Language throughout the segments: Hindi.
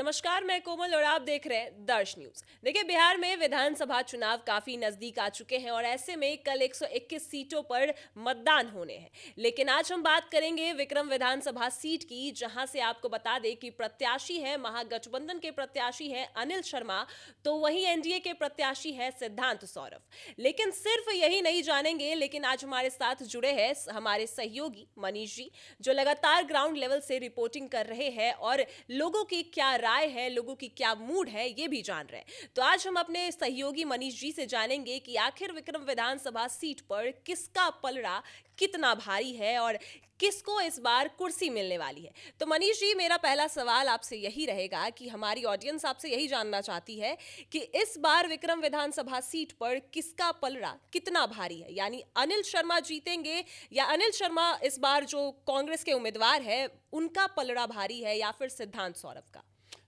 नमस्कार, मैं कोमल और आप देख रहे हैं दर्श न्यूज। देखिए, बिहार में विधानसभा चुनाव काफी नजदीक आ चुके हैं और ऐसे में कल 121 सीटों पर मतदान होने हैं। लेकिन आज हम बात करेंगे विक्रम विधानसभा सीट की, जहां से आपको बता दें कि प्रत्याशी है महागठबंधन के प्रत्याशी है अनिल शर्मा, तो वहीं एनडीए के प्रत्याशी है सिद्धांत सौरभ। लेकिन सिर्फ यही नहीं जानेंगे, लेकिन आज हमारे साथ जुड़े हैं हमारे सहयोगी मनीष जी, जो लगातार ग्राउंड लेवल से रिपोर्टिंग कर रहे हैं और लोगों की क्या राय है, लोगों की क्या मूड है, ये भी जान रहे हैं। तो आज हम अपने सहयोगी मनीष जी से जानेंगे कि आखिर विक्रम विधानसभा सीट पर किसका पलड़ा कितना भारी है और किसको इस बार कुर्सी मिलने वाली है। तो मनीष जी, मेरा पहला सवाल आपसे यही रहेगा कि हमारी ऑडियंस आपसे यही जानना चाहती है कि इस बार विक्रम विधानसभा सीट पर किसका पलड़ा कितना भारी है, यानी अनिल शर्मा जीतेंगे या अनिल शर्मा इस बार जो कांग्रेस के उम्मीदवार है उनका पलड़ा भारी है या फिर सिद्धांत सौरभ का।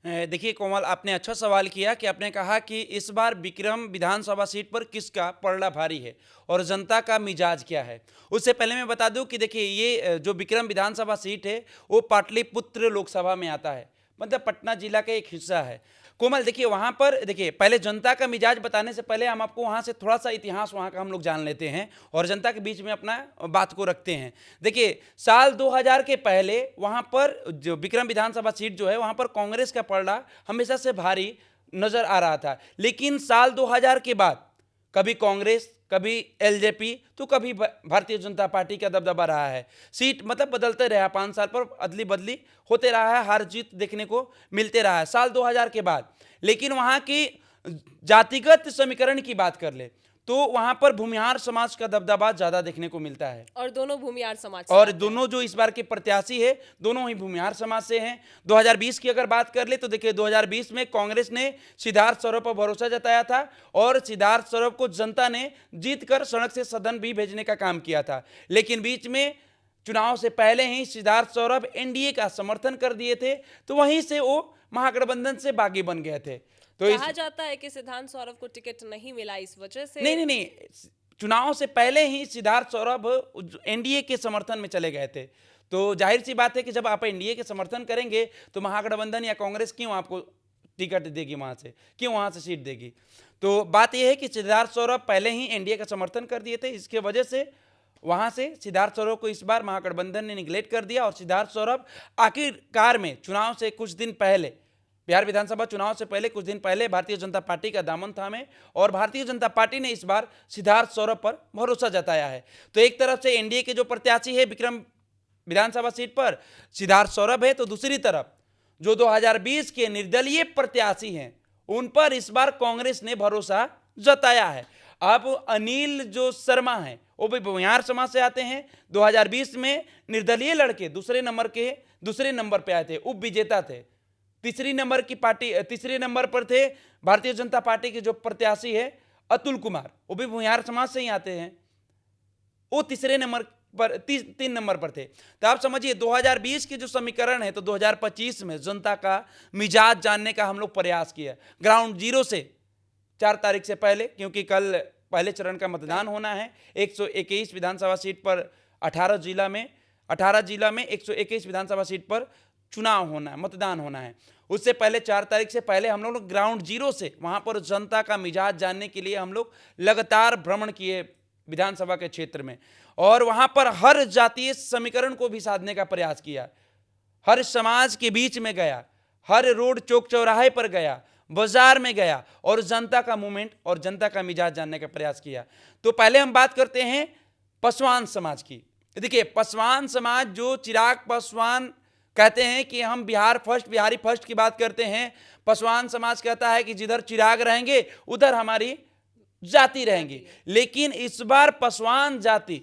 देखिए कोमल, आपने अच्छा सवाल किया कि आपने कहा कि इस बार विक्रम विधानसभा सीट पर किसका पलड़ा भारी है और जनता का मिजाज क्या है। उससे पहले मैं बता दूं कि देखिए, ये जो विक्रम विधानसभा सीट है वो पाटलिपुत्र लोकसभा में आता है, मतलब पटना जिला का एक हिस्सा है। कोमल, देखिए वहाँ पर, देखिए पहले जनता का मिजाज बताने से पहले हम आपको वहाँ से थोड़ा सा इतिहास वहाँ का हम लोग जान लेते हैं और जनता के बीच में अपना बात को रखते हैं। देखिए, साल 2000 के पहले वहाँ पर जो विक्रम विधानसभा सीट जो है वहाँ पर कांग्रेस का पलड़ा हमेशा से भारी नजर आ रहा था। लेकिन साल 2000 के बाद कभी कांग्रेस, कभी एलजेपी, तो कभी भारतीय जनता पार्टी का दबदबा रहा है। सीट मतलब बदलते रहा, 5 साल पर अदली बदली होते रहा है, हार जीत देखने को मिलते रहा है साल 2000 के बाद। लेकिन वहाँ की जातिगत समीकरण की बात कर ले तो वहाँ पर भूमिहार समाज का दबदबा ज्यादा देखने को मिलता है और दोनों भूमिहार समाज से और आते हैं। दोनों जो इस बार के प्रत्याशी है दोनों ही भूमिहार समाज से हैं। 2020 की अगर बात कर ले तो देखिए, 2020 में कांग्रेस ने सिद्धार्थ सौरभ पर भरोसा जताया था और सिद्धार्थ सौरभ को जनता ने जीतकर सड़क से सदन भी भेजने का काम किया था। लेकिन बीच में चुनाव से पहले ही सिद्धार्थ सौरभ एनडीए का समर्थन कर दिए थे, तो वहीं से वो महागठबंधन से बागी बन गए थे। तो कहा जाता है कि सिद्धांत सौरभ को टिकट नहीं मिला इस वजह से। नहीं, चुनाव से पहले ही सिद्धार्थ सौरभ एनडीए के समर्थन में चले गए थे। तो जाहिर सी बात है कि जब आप एनडीए के समर्थन करेंगे तो महागठबंधन या कांग्रेस क्यों आपको टिकट देगी, वहां से क्यों वहां से सीट देगी। तो बात यह है कि सिद्धार्थ सौरभ पहले ही एनडीए का समर्थन कर दिए थे, इसके वजह से वहां से सिद्धार्थ सौरभ को इस बार महागठबंधन ने निगलेक्ट कर दिया और सिद्धार्थ सौरभ आखिरकार में चुनाव से कुछ दिन पहले, बिहार विधानसभा चुनाव से पहले कुछ दिन पहले भारतीय जनता पार्टी का दामन थामे और भारतीय जनता पार्टी ने इस बार सिद्धार्थ सौरभ पर भरोसा जताया है। तो एक तरफ से एनडीए के जो प्रत्याशी है विक्रम विधानसभा सीट पर सिद्धार्थ सौरभ है, तो दूसरी तरफ जो 2020 के निर्दलीय प्रत्याशी हैं उन पर इस बार कांग्रेस ने भरोसा जताया है। अब अनिल जो शर्मा है वो भी भूमिहार समाज से आते हैं। 2020 में निर्दलीय लड़के दूसरे नंबर पे आए थे, उप विजेता थे। तीसरे नंबर पर थे भारतीय जनता पार्टी के जो प्रत्याशी है अतुल कुमार, वो भी भूमिहार समाज से ही आते हैं, वो तीन नंबर पर थे। तो आप समझिए 2020 के जो समीकरण है, तो 2025 में जनता का मिजाज जानने का हम लोग प्रयास किया ग्राउंड जीरो से 4 तारीख से पहले, क्योंकि कल पहले चरण का मतदान होना है 121 विधानसभा सीट पर। 18 जिला में 121 विधानसभा सीट पर चुनाव होना है, मतदान होना है। उससे पहले 4 तारीख से पहले हम लोग ग्राउंड जीरो से वहां पर जनता का मिजाज जानने के लिए हम लोग लगातार भ्रमण किए विधानसभा के क्षेत्र में और वहां पर हर जातीय समीकरण को भी साधने का प्रयास किया, हर समाज के बीच में गया, हर रोड चौक चौराहे पर गया, बाजार में गया और जनता का मूवमेंट और जनता का मिजाज जानने का प्रयास किया। तो पहले हम बात करते हैं पासवान समाज की। देखिए, पासवान समाज, जो चिराग पासवान कहते हैं कि हम बिहारी फर्स्ट की बात करते हैं, पासवान समाज कहता है कि जिधर चिराग रहेंगे उधर हमारी जाति रहेंगी। लेकिन इस बार पासवान जाति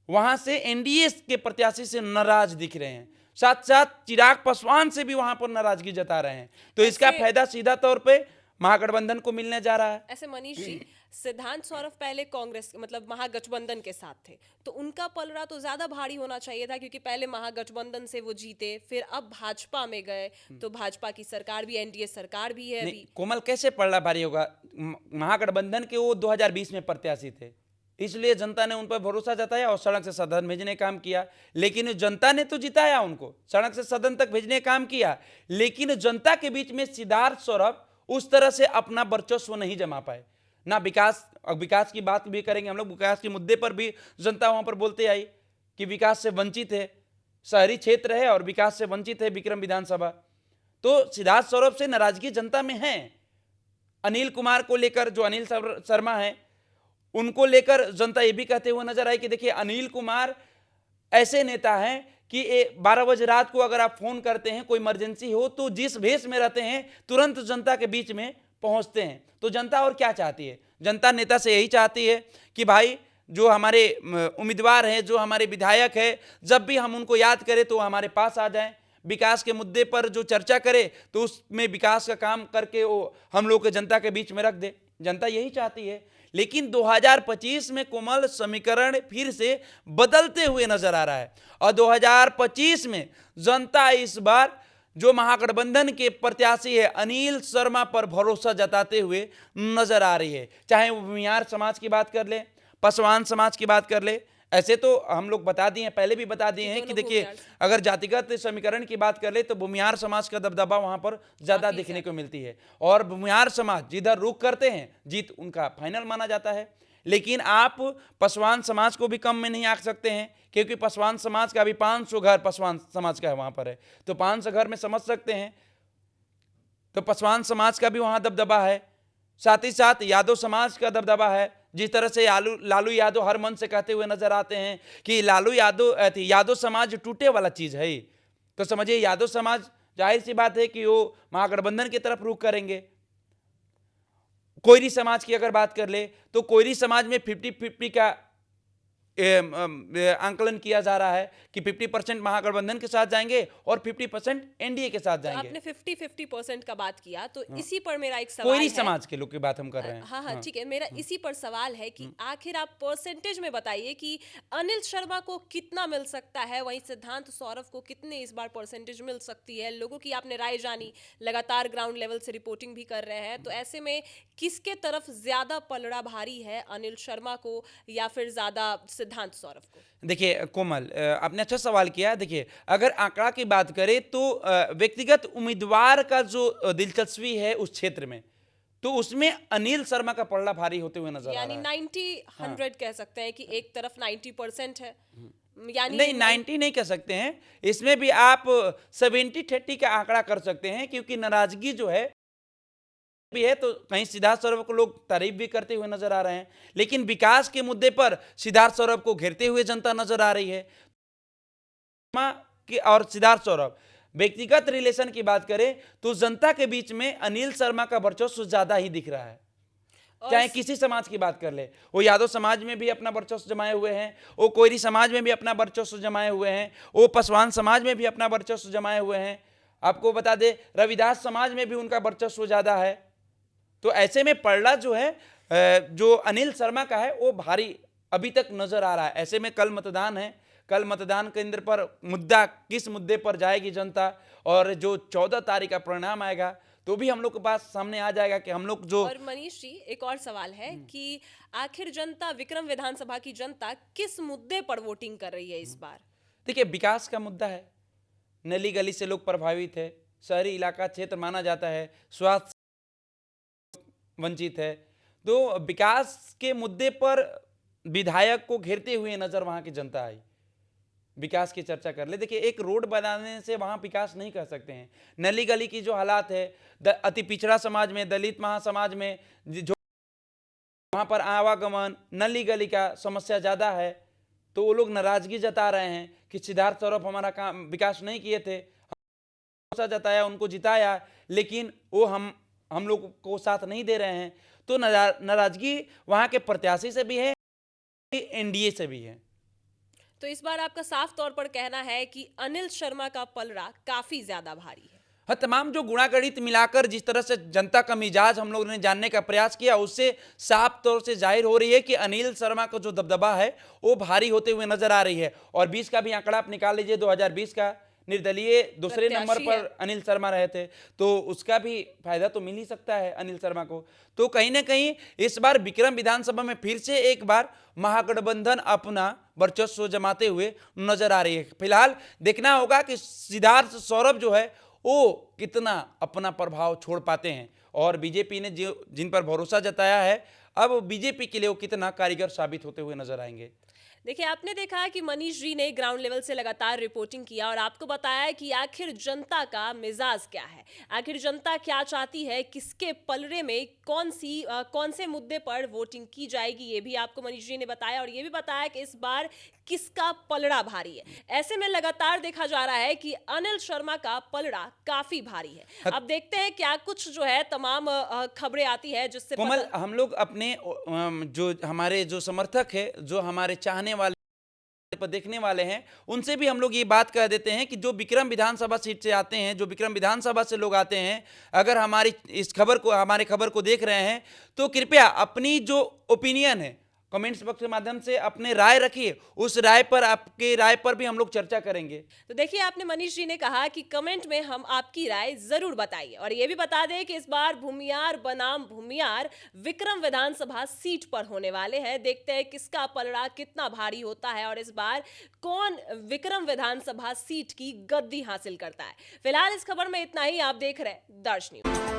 वहां से एनडीए के प्रत्याशी से नाराज दिख रहे हैं, साथ साथ चिराग पासवान से भी वहां पर नाराजगी जता रहे हैं। तो इसका फायदा सीधा तौर पे महागठबंधन को मिलने जा रहा है। ऐसे मनीष जी, सिद्धांत सौरभ पहले कांग्रेस मतलब महागठबंधन के साथ थे, तो उनका पलड़ा तो ज्यादा भारी होना चाहिए था, क्योंकि पहले महागठबंधन से वो जीते, फिर अब भाजपा में गए, तो भाजपा की सरकार भी, एनडीए सरकार भी है अभी। कोमल, कैसे पलड़ा भारी होगा? महागठबंधन के वो 2020 में प्रत्याशी थे, इसलिए जनता ने उन पर भरोसा जताया और सड़क से सदन भेजने का काम किया। लेकिन जनता ने तो जिताया उनको, सड़क से सदन तक भेजने का काम किया, लेकिन जनता के बीच में सिद्धार्थ सौरभ उस तरह से अपना वर्चस्व नहीं जमा पाए ना। विकास की बात भी करेंगे हम लोग, विकास के मुद्दे पर भी जनता वहां पर बोलते आई कि विकास से वंचित है, शहरी क्षेत्र है और विकास से वंचित है विक्रम विधानसभा। तो सिद्धार्थ सौरभ से नाराजगी जनता में है। अनिल कुमार को लेकर, जो अनिल शर्मा है, उनको लेकर जनता ये भी कहते हुए नजर आई कि देखिए अनिल कुमार ऐसे नेता हैं कि 12 बजे रात को अगर आप फोन करते हैं, कोई इमरजेंसी हो, तो जिस भेष में रहते हैं तुरंत जनता के बीच में पहुंचते हैं। तो जनता और क्या चाहती है? जनता नेता से यही चाहती है कि भाई जो हमारे उम्मीदवार हैं, जो हमारे विधायक है, जब भी हम उनको याद करें तो हमारे पास आ जाएं। विकास के मुद्दे पर जो चर्चा करे तो उसमें विकास का काम करके वो हम लोग के जनता के बीच में रख दे। जनता यही चाहती है। लेकिन 2025 में कोमल समीकरण फिर से बदलते हुए नजर आ रहा है और 2025 में जनता इस बार जो महागठबंधन के प्रत्याशी है अनिल शर्मा पर भरोसा जताते हुए नजर आ रही है। चाहे वो भूमिहार समाज की बात कर ले, पासवान समाज की बात कर ले। ऐसे तो हम लोग बता दिए हैं, पहले भी बता दिए हैं कि देखिए अगर जातिगत समीकरण की बात कर ले तो भूमिहार समाज का दबदबा वहां पर ज्यादा देखने को मिलती है और भूमिहार समाज जिधर रुख करते हैं जीत उनका फाइनल माना जाता है। लेकिन आप पासवान समाज को भी कम में नहीं आंक सकते हैं, क्योंकि पासवान समाज का भी 500 घर पासवान समाज का है वहां पर है, तो 500 घर में समझ सकते हैं। तो पासवान समाज का भी वहां दबदबा है, साथ ही साथ यादव समाज का दबदबा है। जिस तरह से लालू यादव हर मन से कहते हुए नजर आते हैं कि यादव समाज टूटे वाला चीज है, तो समझिए यादव समाज जाहिर सी बात है कि वो महागठबंधन की तरफ रुख करेंगे। कोयरी समाज की अगर बात कर ले तो कोयरी समाज में 50-50 का आंकलन किया जा रहा है कि 50% महागठबंधन के साथ जाएंगे और 50% एनडीए के साथ जाएंगे। आपने 50-50% का बात किया तो इसी पर मेरा एक सवाल कोयरी है। समाज के लोग की बात हम कर रहे हैं। हाँ, ठीक है। मेरा इसी पर सवाल है कि आखिर आप परसेंटेज में बताइए कि अनिल शर्मा को कितना मिल सकता है, वहीं सिद्धार्थ सौरभ को कितने इस बार परसेंटेज मिल सकती है। लोगों की आपने राय जानी, लगातार ग्राउंड लेवल से रिपोर्टिंग भी कर रहे हैं, तो ऐसे में किसके तरफ ज्यादा पलड़ा भारी है, अनिल शर्मा को या फिर ज्यादा सिद्धार्थ सौरभ को? देखिए कोमल, आपने अच्छा सवाल किया। देखिए अगर आंकड़ा की बात करें तो व्यक्तिगत उम्मीदवार का जो दिलचस्पी है उस क्षेत्र में, तो उसमें अनिल शर्मा का पलड़ा भारी होते हुए नजर आ रहा है। यानी 90-100 कह सकते हैं कि एक तरफ 90% है, यानी नहीं 90 नहीं कह सकते हैं, इसमें भी आप 70-30 का आंकड़ा कर सकते हैं, क्योंकि नाराजगी जो है भी है तो कहीं सिद्धार्थ सौरभ को लोग तारीफ भी करते हुए नजर आ रहे हैं, लेकिन विकास के मुद्दे पर सिद्धार्थ सौरभ को घेरते हुए जनता नजर आ रही है। और सिद्धार्थ सौरभ व्यक्तिगत रिलेशन की बात करें तो जनता के बीच में अनिल शर्मा का वर्चस्व ज्यादा ही दिख रहा है। चाहे किसी समाज की बात कर ले, वो यादव समाज में भी अपना वर्चस्व जमाए हुए हैं, वो कोयरी समाज में भी अपना वर्चस्व जमाए हुए हैं, वो पासवान समाज में भी अपना वर्चस्व जमाए हुए हैं। आपको बता दे रविदास समाज में भी उनका वर्चस्व ज्यादा है। तो ऐसे में पलड़ा जो है जो अनिल शर्मा का है वो भारी अभी तक नजर आ रहा है। ऐसे में कल मतदान है, कल मतदान केंद्र पर मुद्दा किस मुद्दे पर जाएगी जनता, और जो 14 तारीख का परिणाम आएगा तो भी हम लोग के पास सामने आ जाएगा कि हम लोग जो। और मनीष जी एक और सवाल है कि आखिर जनता, विक्रम विधानसभा की जनता किस मुद्दे पर वोटिंग कर रही है इस बार? देखिए विकास का मुद्दा है, नली गली से लोग प्रभावित है, शहरी इलाका क्षेत्र माना जाता है, स्वास्थ्य वंचित है, तो विकास के मुद्दे पर विधायक को घेरते हुए नजर वहां की जनता आई। विकास की चर्चा कर ले, देखिए एक रोड बनाने से वहां विकास नहीं कर सकते हैं। नली गली की जो हालात है, अति पिछड़ा समाज में, दलित महासमाज में जो वहां पर आवागमन, नली गली का समस्या ज्यादा है, तो वो लोग नाराजगी जता रहे हैं कि सिद्धार्थ सौरभ हमारा काम विकास नहीं किए थे, जताया, उनको जिताया, लेकिन वो हम लोग को साथ नहीं दे रहे हैं। तो नाराजगी वहां के प्रत्याशी से भी है, एनडीए से भी है। तो इस बार आपका साफ तौर पर कहना है कि अनिल शर्मा का पलड़ा काफी ज्यादा भारी है। हाँ, तमाम जो गुणागणित मिलाकर जिस तरह से जनता का मिजाज हम लोगों ने जानने का प्रयास किया, उससे साफ तौर से जाहिर हो रही है कि अनिल शर्मा का जो दबदबा है वो भारी होते हुए नजर आ रही है। और 20 का भी आंकड़ा आप निकाल लीजिए, 2020 का निर्दलीय दूसरे नंबर प्रत्याशी पर अनिल शर्मा रहे थे, तो उसका भी फायदा तो मिल ही सकता है अनिल शर्मा को। तो कहीं ना कहीं इस बार विक्रम विधानसभा में फिर से एक बार महागठबंधन अपना वर्चस्व जमाते हुए नजर आ रही है। फिलहाल देखना होगा कि सिद्धार्थ सौरभ जो है वो कितना अपना प्रभाव छोड़ पाते हैं, और बीजेपी ने जो जिन पर भरोसा जताया है, अब बीजेपी के लिए वो कितना कारीगर साबित होते हुए नजर आएंगे। देखिए, आपने देखा कि मनीष जी ने ग्राउंड लेवल से लगातार रिपोर्टिंग किया और आपको बताया कि आखिर जनता का मिजाज क्या है, आखिर जनता क्या चाहती है, किसके पलड़े में कौन से मुद्दे पर वोटिंग की जाएगी, ये भी आपको मनीष जी ने बताया। और ये भी बताया कि इस बार किसका पलड़ा भारी है। ऐसे में लगातार देखा जा रहा है कि अनिल शर्मा का पलड़ा काफी भारी है। अब देखते हैं क्या कुछ जो है तमाम खबरें आती है जिससे कोमल, हम लोग अपने जो हमारे जो समर्थक है, जो हमारे चाहने वाले पर देखने वाले हैं, उनसे भी हम लोग ये बात कह देते हैं कि जो विक्रम विधानसभा सीट से आते हैं, जो विक्रम विधानसभा से लोग आते हैं, अगर हमारी इस हमारे खबर को देख रहे हैं, तो कृपया अपनी जो ओपिनियन है कमेंट्स बॉक्स के माध्यम से अपने राय रखिए। उस राय पर, आपके राय पर भी हम लोग चर्चा करेंगे। तो देखिए, आपने मनीष जी ने कहा कि कमेंट में हम आपकी राय जरूर बताइए। और ये भी बता दें कि इस बार भूमियार बनाम भूमियार विक्रम विधानसभा सीट पर होने वाले हैं। देखते हैं किसका पलड़ा कितना भारी होता है और इस बार कौन विक्रम विधानसभा सीट की गद्दी हासिल करता है। फिलहाल इस खबर में इतना ही। आप देख रहे हैं दर्श न्यूज।